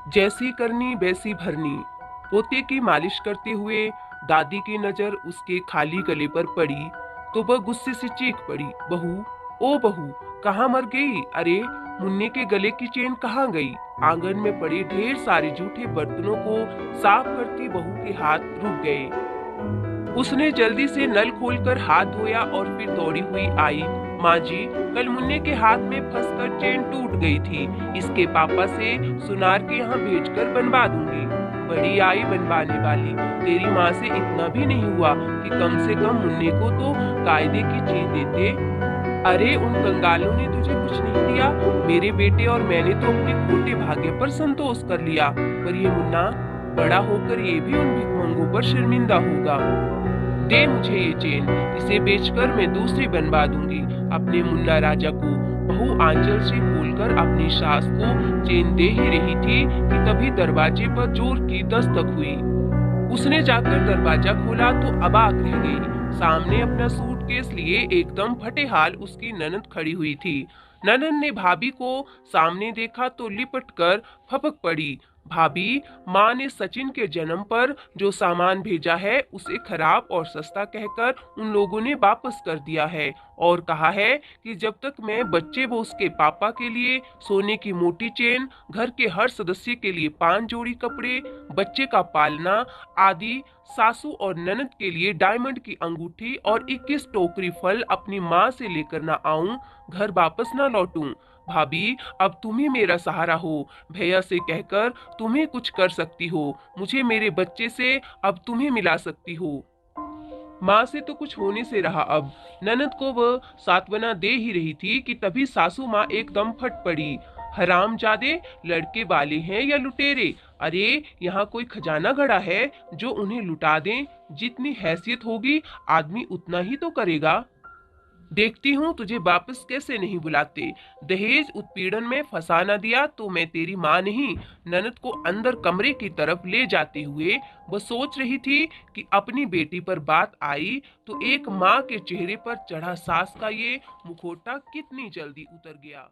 जैसी करनी वैसी भरनी। पोते की मालिश करते हुए दादी की नजर उसके खाली गले पर पड़ी तो वह गुस्से से चीख पड़ी, बहू, ओ बहू, कहाँ मर गई? अरे, मुन्ने के गले की चेन कहाँ गई? आंगन में पड़े ढेर सारे जूठे बर्तनों को साफ करती बहू के हाथ रुक गए। उसने जल्दी से नल खोलकर हाथ धोया और फिर दौड़ी हुई आई। माँ जी, कल मुन्ने के हाथ में फंसकर चेन टूट गई थी। इसके पापा से सुनार के यहाँ भेजकर बनवा दूंगी। बड़ी आई बनवाने वाली। तेरी माँ से इतना भी नहीं हुआ कि कम से कम मुन्ने को तो कायदे की चीज देते। अरे, उन कंगालों ने तुझे कुछ नहीं दिया। मेरे बेटे और मैंने तो अपने खोटे भाग्य पर संतोष कर लिया, पर ये मुन्ना बड़ा होकर ये भी उन भिखमंगों पर शर्मिंदा होगा। दे मुझे ये चेन, इसे बेचकर मैं दूसरी बनवा दूंगी। अपने मुन्ना राजा को बहू आंचल से खोलकर अपनी सास को चेन दे ही रही थी कि तभी दरवाजे पर जोर की दस्तक हुई। उसने जाकर दरवाजा खोला तो अबाक रह गई। सामने अपना सूटकेस लिए एकदम फटे हाल उसकी ननद खड़ी हुई थी। ननद ने भाभी को सामने देखा तो लिपट कर फपक पड़ी। भाभी, माँ ने सचिन के जन्म पर जो सामान भेजा है उसे खराब और सस्ता कहकर उन लोगों ने वापस कर दिया है और कहा है कि जब तक मैं बच्चे व उसके पापा के लिए सोने की मोटी चेन, घर के हर सदस्य के लिए 5 जोड़ी कपड़े, बच्चे का पालना आदि, सासू और ननद के लिए डायमंड की अंगूठी और 21 टोकरी फल अपनी माँ से लेकर ना आऊं, घर वापस ना लौटूं। भाभी, अब तुम ही मेरा सहारा हो। भैया से कहकर तुम्हें कुछ कर सकती हो। मुझे मेरे बच्चे से अब तुम्हें मिला सकती हो। माँ से तो कुछ होने से रहा। अब ननद को वह सांत्वना दे ही रही थी कि तभी सासू माँ एकदम फट पड़ी। हरामजादे, लड़के वाले हैं या लुटेरे? अरे, यहाँ कोई खजाना गड़ा है जो उन्हें लुटा दें? जितनी हैसियत होगी आदमी उतना ही तो करेगा। देखती हूँ तुझे वापस कैसे नहीं बुलाते। दहेज उत्पीड़न में फंसा न दिया तो मैं तेरी माँ नहीं। ननद को अंदर कमरे की तरफ ले जाते हुए वह सोच रही थी कि अपनी बेटी पर बात आई तो एक माँ के चेहरे पर चढ़ा सास का ये मुखौटा कितनी जल्दी उतर गया।